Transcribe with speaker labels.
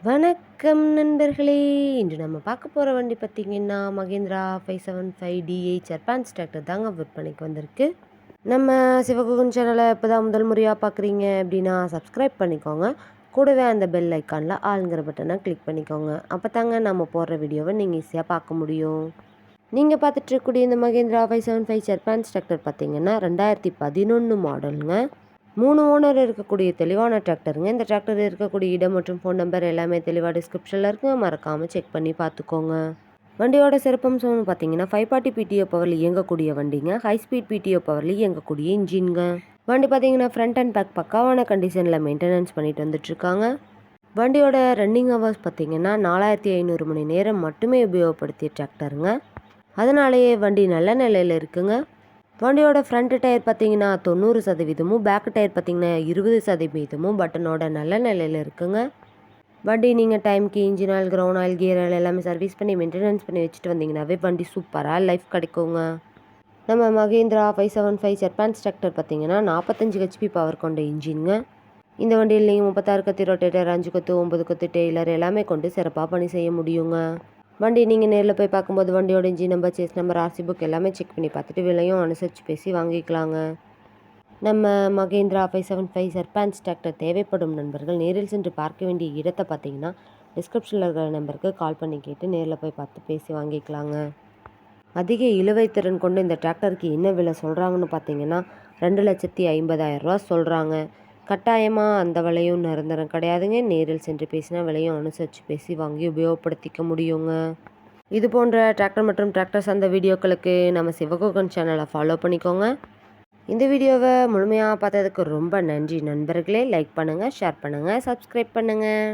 Speaker 1: வணக்கம் நண்பர்களே! இன்று நம்ம பார்க்க போற வண்டி பார்த்தீங்கன்னா, மகேந்திரா 575 DH அட்வான்ஸ் டிராக்டர் தாங்க விற்பனைக்கு வந்திருக்கு. நம்ம சிவகுகன் சேனலை இப்போ தான் முதல் முறையா பார்க்குறீங்க அப்படின்னா, சப்ஸ்கிரைப் பண்ணிக்கோங்க. கூடவே அந்த பெல் ஐக்கானில் ஆல்ங்கிற பட்டனை கிளிக் பண்ணிக்கோங்க. அப்போ தாங்க நம்ம போடுற வீடியோவை நீங்கள் ஈஸியாக பார்க்க முடியும். நீங்கள் பார்த்துட்டு இருக்கக்கூடிய இந்த மகேந்திரா 575 அட்வான்ஸ் டிராக்டர் பார்த்தீங்கன்னா, 2011 மாடலுங்க. 3 ஓனர் இருக்கக்கூடிய தெளிவான டிராக்டருங்க. இந்த டிராக்டர் இருக்கக்கூடிய இடம் மற்றும் ஃபோன் நம்பர் எல்லாமே தெளிவாக டிஸ்கிரிப்ஷனில் இருக்குங்க. மறக்காமல் செக் பண்ணி பார்த்துக்கோங்க. வண்டியோட சிறப்பம்சம்னு பார்த்தீங்கன்னா 540 பிடிஓ பவரில் இயங்கக்கூடிய வண்டிங்க. ஹை ஸ்பீட் பிடிஓ பவரில் இயங்கக்கூடிய இன்ஜின்ங்க. வண்டி பார்த்தீங்கன்னா ஃப்ரண்ட் அண்ட் பேக் பக்காவான கண்டிஷனில் மெயின்டெனன்ஸ் பண்ணிட்டு வந்துட்டுருக்காங்க. வண்டியோட ரன்னிங் ஹவர்ஸ் பார்த்தீங்கன்னா 4500 மணி நேரம் மட்டுமே உபயோகப்படுத்திய டிராக்டருங்க. அதனாலேயே வண்டி நல்ல நிலையில் இருக்குங்க. வண்டியோட ஃப்ரண்ட் டயர் பார்த்தீங்கன்னா 90%, பேக் டயர் பார்த்தீங்கன்னா 20% பட்டனோட நல்ல நிலையில் இருக்குங்க. வண்டி நீங்கள் டைமுக்கு engine oil, ground oil, gear oil எல்லாமே சர்வீஸ் பண்ணி மெயின்டெனன்ஸ் பண்ணி வச்சுட்டு வந்தீங்கன்னாவே வண்டி சூப்பராக லைஃப் கிடைக்குங்க. நம்ம மகேந்திரா 575 அட்வான்ஸ் டிராக்டர் பார்த்தீங்கன்னா 45 ஹெச்பி பவர் கொண்ட இன்ஜின்ங்க. இந்த வண்டியில் நீங்கள் 36 கத்தி ரொட்டேட்டர், 5 கொத்து, 9 கொத்து டெய்லர் எல்லாமே கொண்டு சிறப்பாக பணி செய்ய முடியுங்க. வண்டி நீங்கள் நேரில் போய் பார்க்கும்போது வண்டியோட engine number, chassis number, RC book எல்லாமே செக் பண்ணி பார்த்துட்டு விலையும் அனுசரித்து பேசி வாங்கிக்கலாங்க. நம்ம மகேந்திரா 575 அட்வான்ஸ் டிராக்டர் தேவைப்படும் நண்பர்கள் நேரில் சென்று பார்க்க வேண்டிய இடத்தை பார்த்தீங்கன்னா டிஸ்கிரிப்ஷனில் இருக்கிற நம்பருக்கு கால் பண்ணி கேட்டு நேரில் போய் பார்த்து பேசி வாங்கிக்கலாங்க. அதிக இழுவை திறன் கொண்டு இந்த டிராக்டருக்கு என்ன விலை சொல்கிறாங்கன்னு பார்த்தீங்கன்னா 2,50,000 ரூபா சொல்கிறாங்க. கட்டாயமாக அந்த விலையும் நிரந்தரம் கிடையாதுங்க. நேரில் சென்று பேசினா விலையும் அனுசரித்து பேசி வாங்கி உபயோகப்படுத்திக்க முடியுங்க. இது போன்ற டிராக்டர் மற்றும் டிராக்டர் சார்ந்த வீடியோக்களுக்கு நம்ம சிவகுகன் சேனலை ஃபாலோ பண்ணிக்கோங்க. இந்த வீடியோவை முழுமையாக பார்த்ததுக்கு ரொம்ப நன்றி நண்பர்களே. லைக் பண்ணுங்கள், ஷேர் பண்ணுங்கள், சப்ஸ்கிரைப் பண்ணுங்கள்.